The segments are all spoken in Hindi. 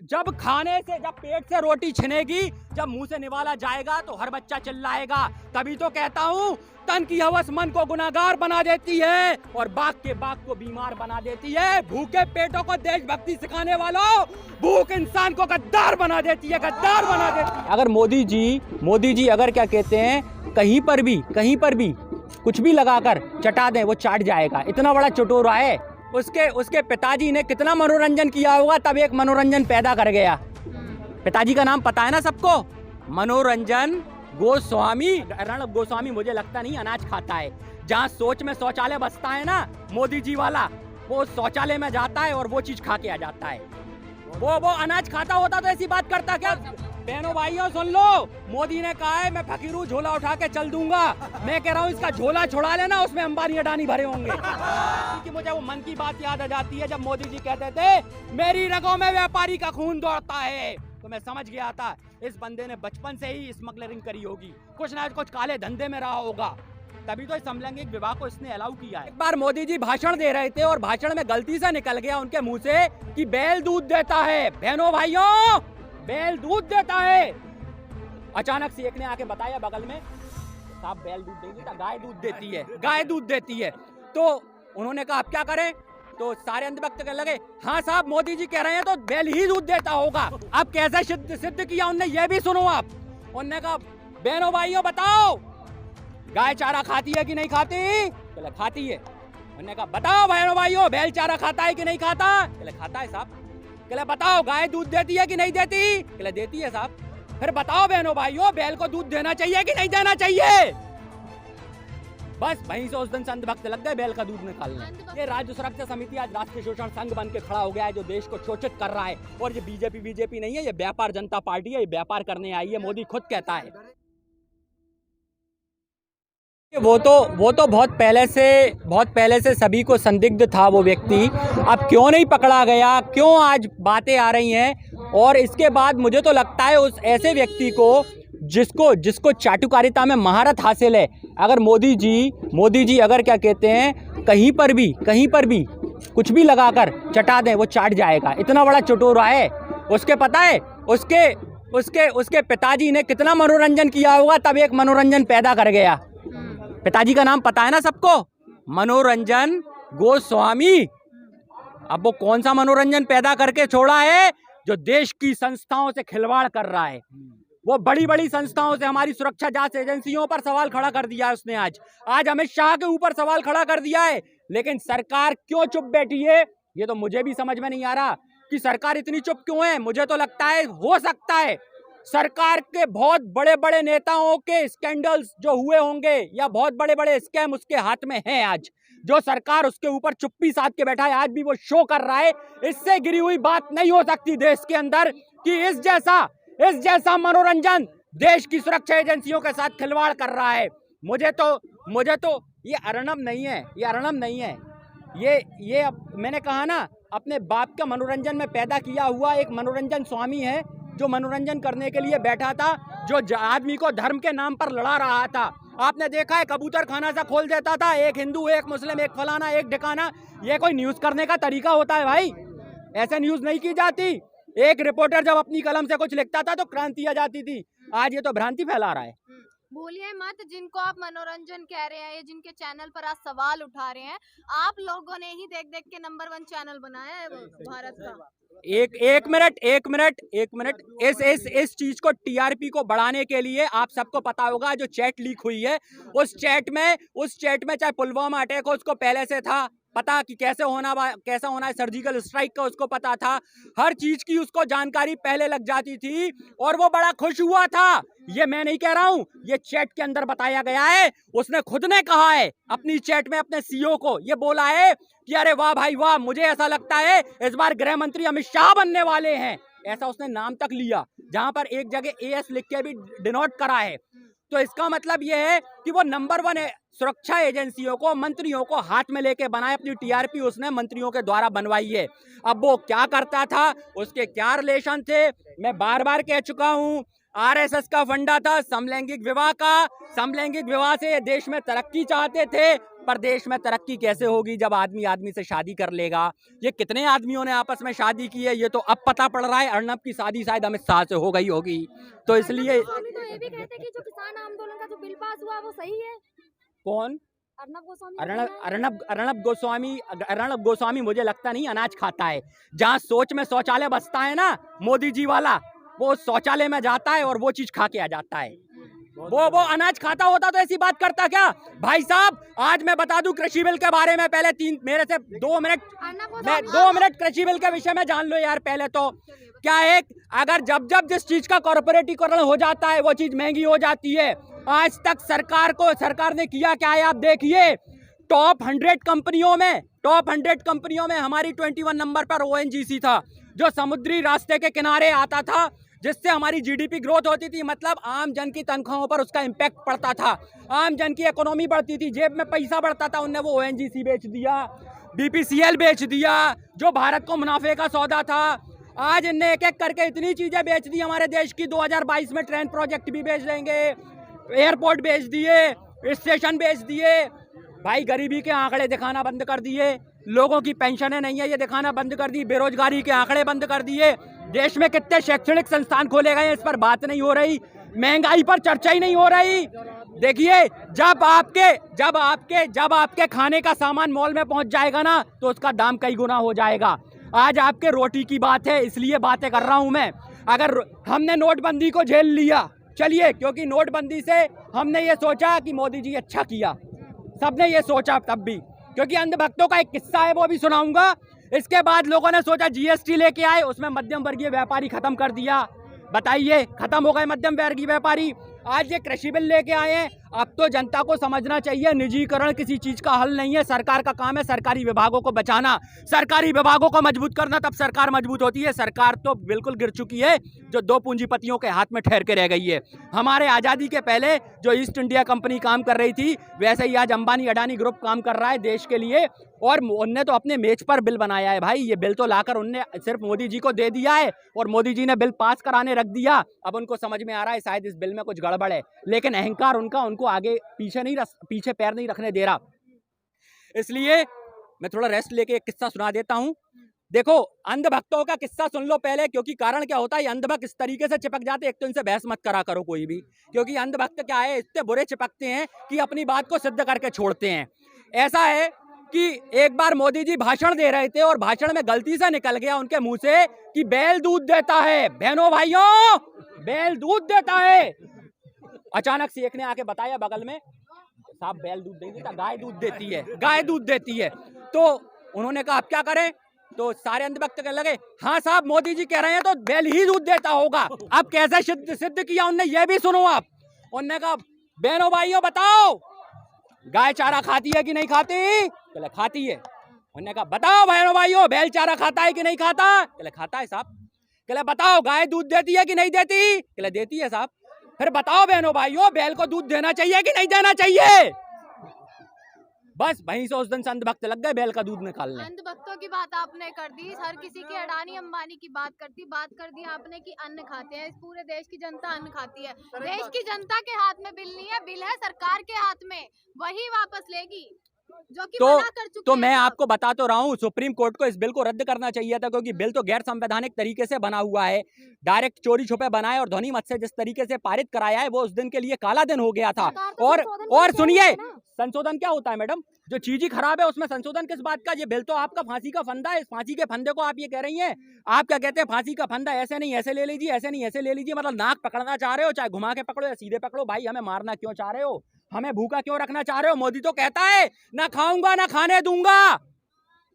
जब खाने से, जब पेट से रोटी छिनेगी, जब मुंह से निवाला जाएगा तो हर बच्चा चिल्लाएगा। तभी तो कहता हूँ, तन की हवस मन को गुनाहगार बना देती है और बाग के बाग को बीमार बना देती है। भूखे पेटों को देशभक्ति सिखाने वालों, भूख इंसान को गद्दार बना देती है, गद्दार बना देती है। अगर मोदी जी अगर क्या कहते हैं, कहीं पर भी कुछ भी लगाकर चटा दें, वो चाट जाएगा। इतना बड़ा चटोरा है। उसके पिताजी ने कितना मनोरंजन किया होगा, तब एक मनोरंजन पैदा कर गया। पिताजी का नाम पता है ना सबको, मनोरंजन गोस्वामी। अर्णब गोस्वामी मुझे लगता नहीं अनाज खाता है। जहाँ सोच में शौचालय बसता है ना मोदी जी वाला, वो शौचालय में जाता है और वो चीज खा के आ जाता है। वो अनाज खाता होता तो ऐसी बात करता क्या? बहनों भाइयों सुन लो, मोदी ने कहा है मैं फकीरू झोला उठा के चल दूंगा। मैं कह रहा हूँ इसका झोला छुड़ा लेना, उसमें अंबानी अडानी भरे होंगे। क्योंकि मुझे वो मन की बात याद आ जाती है जब मोदी जी कहते थे मेरी रगों में व्यापारी का खून दौड़ता है। तो मैं समझ गया था इस बंदे ने बचपन से ही स्मगलरिंग करी होगी, कुछ ना कुछ काले धंधे में रहा होगा, तभी तो इस समलैंगिक विवाह को इसने अलाउ किया है। एक बार मोदी जी भाषण दे रहे थे और भाषण में गलती से निकल गया उनके मुंह से कि बैल दूध देता है। बहनों भाइयों, बैल दूध देता है। अचानक से एक ने आके बताया बगल में, साहब बैल दूध नहीं देता, गाय दूध देती है, गाय दूध देती है। तो उन्होंने कहा अब क्या करें? तो सारे अंधभक्त कहने लगे हाँ साहब मोदी जी कह रहे हैं तो बैल ही दूध देता होगा। अब कैसे सिद्ध किया उनने, ये भी सुनो आप। उन्होंने कहा बहनों भाइयों बताओ, गाय चारा खाती है कि नहीं खाती? बोले खाती है। उन्होंने कहा बताओ बहनों भाइयों, बैल चारा खाता है कि नहीं खाता? बोले खाता है साहब। कहले बताओ गाय दूध देती है कि नहीं देती? कहले देती है साहब। फिर बताओ बहनों भाइयों, बैल को दूध देना चाहिए कि नहीं देना चाहिए? बस वहीं से उस दिन से अंधभक्त लग गए बैल का दूध निकालने। ये राज्य सुरक्षा समिति आज राष्ट्रीय शोषण संघ बन के खड़ा हो गया है, जो देश को शोषित कर रहा है। और ये बीजेपी नहीं है, ये व्यापार जनता पार्टी है, ये व्यापार करने आई है। मोदी खुद कहता है वो तो बहुत पहले से सभी को संदिग्ध था वो व्यक्ति। अब क्यों नहीं पकड़ा गया, क्यों आज बातें आ रही हैं? और इसके बाद मुझे तो लगता है उस ऐसे व्यक्ति को जिसको चाटुकारिता में महारत हासिल है, अगर मोदी जी अगर क्या कहते हैं, कहीं पर भी कुछ भी लगाकर चटा दें, वो चाट जाएगा। इतना बड़ा चटोरा है। उसके पता है उसके पिताजी ने कितना मनोरंजन किया होगा, तब एक मनोरंजन पैदा कर गया। पिताजी का नाम पता है ना सबको, मनोरंजन गोस्वामी। अब वो कौन सा मनोरंजन पैदा करके छोड़ा है? जो देश की संस्थाओं से खिलवाड़ कर रहा है। वो बड़ी संस्थाओं से, हमारी सुरक्षा जांच एजेंसियों पर सवाल खड़ा कर दिया है उसने। आज अमित शाह के ऊपर सवाल खड़ा कर दिया है। लेकिन सरकार क्यों चुप बैठी है, ये तो मुझे भी समझ में नहीं आ रहा कि सरकार इतनी चुप क्यों है। मुझे तो लगता है हो सकता है सरकार के बहुत बड़े नेताओं के स्कैंडल्स जो हुए होंगे या बहुत बड़े स्कैम उसके हाथ में हैं आज, जो सरकार उसके ऊपर चुप्पी साध के बैठा है। आज भी वो शो कर रहा है। इससे गिरी हुई बात नहीं हो सकती देश के अंदर कि इस जैसा मनोरंजन देश की सुरक्षा एजेंसियों के साथ खिलवाड़ कर रहा है। मुझे तो ये अर्णब नहीं है, ये मैंने कहा ना, अपने बाप का मनोरंजन में पैदा किया हुआ एक मनोरंजन स्वामी है, जो मनोरंजन करने के लिए बैठा था, जो आदमी को धर्म के नाम पर लड़ा रहा था। आपने देखा है कबूतर खाना सा खोल देता था, एक हिंदू, एक मुस्लिम, एक फलाना, एक ढिकाना। ये कोई न्यूज करने का तरीका होता है भाई? ऐसे न्यूज नहीं की जाती। एक रिपोर्टर जब अपनी कलम से कुछ लिखता था तो क्रांति आ जाती थी। आज ये तो भ्रांति फैला रहा है। बोलिए मत, जिनको आप मनोरंजन कह रहे हैं, जिनके चैनल पर आज सवाल उठा रहे हैं, आप लोगों ने ही देख के नंबर 1 चैनल बनाया है वो भारत का। एक मिनट इस चीज को, टीआरपी को बढ़ाने के लिए आप सबको पता होगा जो चैट लीक हुई है, उस चैट में चाहे पुलवामा अटैक हो, उसको पहले से था पता कि कैसा होना है सर्जिकल स्ट्राइक का, उसको पता था। हर चीज की उसको जानकारी पहले लग जाती थी और वो बड़ा खुश हुआ था। ये मैं नहीं कह रहा हूं, ये चैट के अंदर बताया गया है। उसने खुद ने कहा है अपनी चैट में, अपने सीईओ को ये बोला है कि अरे वाह भाई वाह, मुझे ऐसा लगता है इस बार गृह मंत्री अमित शाह बनने वाले हैं। ऐसा उसने नाम तक लिया, जहां पर एक जगह एएस लिख के भी डिनोट करा है। तो इसका मतलब ये है कि वो नंबर 1 सुरक्षा एजेंसियों को, मंत्रियों को हाथ में लेके बनाए। अपनी टीआरपी उसने मंत्रियों के द्वारा बनवाई है। अब वो क्या करता था, उसके क्या रिलेशन थे, मैं बार बार कह चुका हूं। आरएसएस का फंडा था समलैंगिक विवाह का। समलैंगिक विवाह से देश में तरक्की चाहते थे, पर देश में तरक्की कैसे होगी जब आदमी आदमी से शादी कर लेगा। ये कितने आदमियों ने आपस में शादी की है ये तो अब पता पड़ रहा है। अर्नब की शादी शायद अमित शाह से हो गई होगी, तो इसलिए गोस्वामी तो ये भी कहते हैं कि जो किसान आंदोलन का जो बिल पास हुआ वो सही है। कौन? अर्नब गोस्वामी अर्नब गोस्वामी मुझे लगता नहीं अनाज खाता है। जहाँ सोच में शौचालय बसता है ना मोदी जी वाला, वो शौचालय में जाता है और वो चीज खा के आ जाता है। वो अनाज खाता होता तो ऐसी बात करता क्या? भाई साहब आज मैं बता दूं कृषि बिल के बारे में, पहले मेरे से 2 मिनट कृषि बिल के विषय में जान लो यार। पहले तो क्या है, अगर जब जिस चीज का कॉर्पोरेटीकरण हो जाता है वो चीज महंगी हो जाती है। आज तक सरकार ने किया क्या है आप देखिए। टॉप 100 कंपनियों में हमारी 21 नंबर पर ONGC था, जो समुद्री रास्ते के किनारे आता था, जिससे हमारी GDP ग्रोथ होती थी। मतलब आम जन की तनख्वाहों पर उसका इम्पैक्ट पड़ता था, आम जन की इकोनॉमी बढ़ती थी, जेब में पैसा बढ़ता था। उनने वो ONGC बेच दिया, BPCL बेच दिया, जो भारत को मुनाफे का सौदा था। आज इनने एक एक करके इतनी चीजें बेच दी हमारे देश की। 2022 में ट्रेन प्रोजेक्ट भी बेच देंगे, एयरपोर्ट बेच दिए, स्टेशन बेच दिए। भाई गरीबी के आंकड़े दिखाना बंद कर दिए, लोगों की पेंशनें नहीं है ये दिखाना बंद कर दी, बेरोजगारी के आंकड़े बंद कर दिए। देश में कितने शैक्षणिक संस्थान खोले गए हैं इस पर बात नहीं हो रही, महंगाई पर चर्चा ही नहीं हो रही। देखिए जब आपके खाने का सामान मॉल में पहुंच जाएगा ना तो उसका दाम कई गुना हो जाएगा। आज आपके रोटी की बात है इसलिए बातें कर रहा हूं मैं। अगर हमने नोटबंदी को झेल लिया, चलिए, क्योंकि नोटबंदी से हमने ये सोचा कि मोदी जी अच्छा किया, सबने ये सोचा तब भी, क्योंकि अंधभक्तों का एक किस्सा है वो भी सुनाऊंगा। इसके बाद लोगों ने सोचा GST लेके आए, उसमें मध्यम वर्गीय व्यापारी खत्म कर दिया। बताइए खत्म हो गए मध्यम वर्गीय व्यापारी। आज ये कृषि बिल लेके आए हैं। अब तो जनता को समझना चाहिए निजीकरण किसी चीज का हल नहीं है। सरकार का काम है सरकारी विभागों को बचाना, सरकारी विभागों को मजबूत करना, तब सरकार मजबूत होती है। सरकार तो बिल्कुल गिर चुकी है, जो 2 पूंजीपतियों के हाथ में ठहर के रह गई है। हमारे आज़ादी के पहले जो ईस्ट इंडिया कंपनी काम कर रही थी, वैसे ही आज अंबानी अडानी ग्रुप काम कर रहा है देश के लिए। और उनने तो अपने मेज पर बिल बनाया है भाई। ये बिल तो लाकर उनने सिर्फ मोदी जी को दे दिया है और मोदी जी ने बिल पास कराने रख दिया। अब उनको समझ में आ रहा है शायद इस बिल में कुछ गड़बड़ है, लेकिन अहंकार उनको आगे पीछे पैर नहीं रखने दे रहा। इसलिए मैं थोड़ा रेस्ट लेके एक किस्सा सुना देता हूं। देखो अंधभक्तों का किस्सा सुन लो पहले, क्योंकि कारण क्या होता है, अंधभक्त इस तरीके से चिपक जाते हैं। एक तो इनसे बहस मत करा करो कोई भी, क्योंकि अंधभक्त क्या है, इतने बुरे चिपकते हैं कि अपनी बात को सिद्ध करके छोड़ते हैं। ऐसा है कि एक बार मोदी जी भाषण दे रहे थे और भाषण में गलती से निकल गया उनके मुंह से कि बैल दूध देता है। बहनों भाइयों, बैल दूध देता है। अचानक से एक ने आके बताया बगल में, साहब बैल दूध नहीं देता, गाय दूध देती है, गाय दूध देती है। तो उन्होंने कहा अब क्या करें? तो सारे अंधभक्त कहने लगे हाँ साहब मोदी जी कह रहे हैं तो बैल ही दूध देता होगा। अब कैसे सिद्ध किया उनने, ये भी सुनो आप। उन्होंने कहा बहनों भाइयों बताओ गाय चारा खाती है कि नहीं खाती? कहले खाती है। उन्होंने कहा बताओ बहनों भाइयों बैल चारा खाता है कि नहीं खाता? कहले खाता है साहब। कहले बताओ गाय दूध देती है कि नहीं देती? कहले देती है साहब। फिर बताओ बहनों भाइयों बैल को दूध देना चाहिए कि नहीं देना चाहिए? बस वहीं से उस दिन से अंधभक्त लग गए बैल का दूध निकालने। अंधभक्तों की बात आपने कर दी, हर किसी की अडानी अंबानी की बात कर दी आपने कि अन्न खाते हैं। इस पूरे देश की जनता अन्न खाती है। देश की जनता के हाथ में बिल नहीं है, बिल है सरकार के हाथ में, वही वापस लेगी जो कि मना कर चुकी तो है। मैं आपको बता तो रहा हूँ, सुप्रीम कोर्ट को इस बिल को रद्द करना चाहिए था, क्योंकि बिल तो गैर संवैधानिक तरीके से बना हुआ है। डायरेक्ट चोरी छुपे बनाए और ध्वनि मत से जिस तरीके से पारित कराया है वो उस दिन के लिए काला दिन हो गया था। और सुनिए, संशोधन क्या होता है मैडम? जो चीज ही खराब है उसमें संशोधन किस बात का? ये बिल तो आपका फांसी का फंदा है। इस फांसी के फंदे को आप ये कह रही हैं, आप क्या कहते हैं फांसी का फंदा, ऐसे नहीं ऐसे ले लीजिए, ऐसे नहीं ऐसे ले लीजिए। मतलब नाक पकड़ना चाह रहे हो, चाहे घुमा के पकड़ो या सीधे पकड़ो। भाई हमें मारना क्यों चाह रहे हो? हमें भूखा क्यों रखना चाह रहे हो? मोदी तो कहता है ना खाऊंगा ना खाने दूंगा।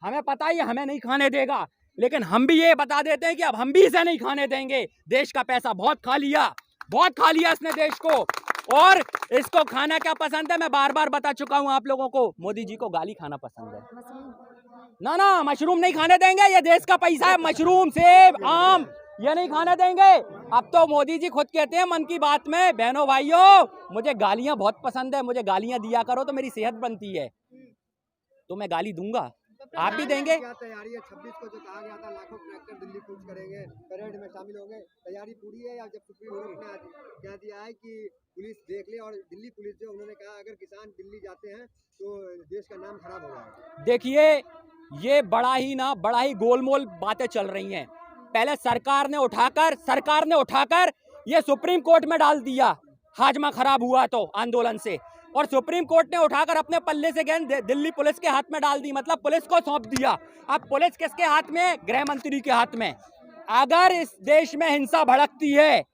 हमें पता ही हमें नहीं खाने देगा, लेकिन हम भी ये बता देते हैं कि अब हम भी इसे नहीं खाने देंगे। देश का पैसा बहुत खा लिया इसने देश को। और इसको खाना क्या पसंद है, मैं बार बार बता चुका हूं आप लोगों को। मोदी जी को गाली खाना पसंद है। ना मशरूम नहीं खाने देंगे, ये देश का पैसा है। मशरूम, सेब, आम ये नहीं खाने देंगे। अब तो मोदी जी खुद कहते हैं मन की बात में, बहनों भाइयों मुझे गालियां बहुत पसंद है, मुझे गालियां दिया करो तो मेरी सेहत बनती है। तो मैं गाली दूंगा, आप भी देंगे? क्या तैयारी है? 26 को जो कहा गया था लाखों ट्रैक्टर दिल्ली कूच करेंगे, परेड में शामिल होंगे, तैयारी पूरी है? या जब सुप्रीम कोर्ट ने आज कह दिया है कि पुलिस देख ले, और दिल्ली पुलिस जो उन्होंने कहा अगर किसान दिल्ली जाते हैं तो देश का नाम खराब हो जाएगा। देखिए, ये बड़ा ही गोलमोल बातें चल रही हैं। पहले सरकार ने उठाकर ये सुप्रीम कोर्ट में डाल दिया, हाजमा खराब हुआ तो आंदोलन से, और सुप्रीम कोर्ट ने उठाकर अपने पल्ले से गेंद दिल्ली पुलिस के हाथ में डाल दी, मतलब पुलिस को सौंप दिया। अब पुलिस किसके हाथ में? गृह मंत्री के हाथ में। अगर इस देश में हिंसा भड़कती है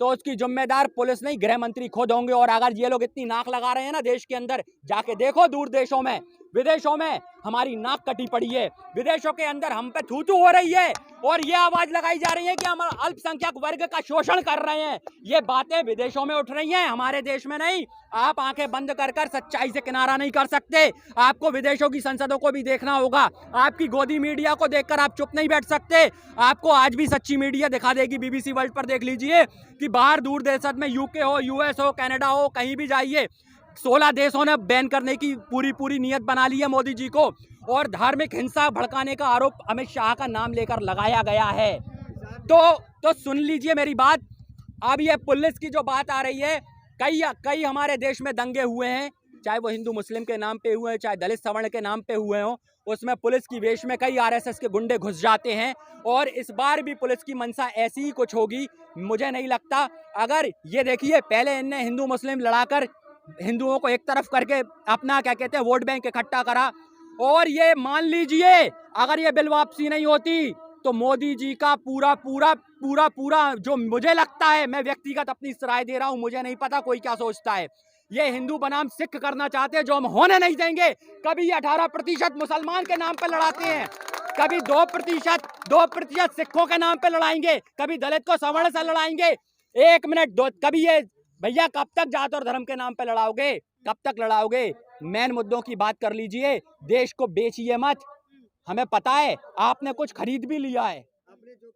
तो उसकी जिम्मेदार पुलिस नहीं, गृह मंत्री खुद होंगे। और अगर ये लोग इतनी नाक लगा रहे हैं ना देश के अंदर, जाके देखो दूर देशों में, विदेशों में हमारी नाक कटी पड़ी है, विदेशों के अंदर हम पे थू-थू हो रही है, और ये आवाज लगाई जा रही है कि हम अल्पसंख्यक वर्ग का शोषण कर रहे हैं। ये बातें विदेशों में उठ रही हैं, हमारे देश में नहीं। आप आंखें बंद कर सच्चाई से किनारा नहीं कर सकते। आपको विदेशों की संसदों को भी देखना होगा। आपकी गोदी मीडिया को देखकर आप चुप नहीं बैठ सकते। आपको आज भी सच्ची मीडिया दिखा देगी। BBC वर्ल्ड पर देख लीजिए कि बाहर दूर देशों में, UK हो, US हो, कनाडा हो, कहीं भी जाइए, 16 देशों ने बैन करने की पूरी नीयत बना ली है मोदी जी को, और धार्मिक हिंसा भड़काने का आरोप अमित शाह का नाम लेकर लगाया गया है। तो सुन लीजिए मेरी बात। अब ये पुलिस की जो बात आ रही है, कई हमारे देश में दंगे हुए हैं, चाहे वो हिंदू मुस्लिम के नाम पे हुए हैं, चाहे दलित सवर्ण के नाम पे हुए हों, उसमें पुलिस की वेश में कई RSS के गुंडे घुस जाते हैं। और इस बार भी पुलिस की मंशा ऐसी ही कुछ होगी, मुझे नहीं लगता। अगर ये देखिए, पहले इनने हिंदू मुस्लिम लड़ाकर हिंदुओं को एक तरफ करके अपना क्या कहते हैं वोट बैंक इकट्ठा करा, और ये मान लीजिए अगर ये बिल वापसी नहीं होती तो मोदी जी का पूरा जो मुझे लगता है, मैं व्यक्तिगत अपनी राय दे रहा हूं, मुझे नहीं पता कोई क्या सोचता है, ये हिंदू बनाम सिख करना चाहते हैं, जो हम होने नहीं देंगे। कभी 18% मुसलमान के नाम पर लड़ाते हैं, कभी 2% सिखों के नाम पे लड़ाएंगे, कभी दलित को सवर्ण से लड़ाएंगे। एक मिनट, कभी ये भैया कब तक जात और धर्म के नाम पे लड़ाओगे? कब तक लड़ाओगे? मेन मुद्दों की बात कर लीजिए। देश को बेचिए मत। हमें पता है आपने कुछ खरीद भी लिया है। आपने जो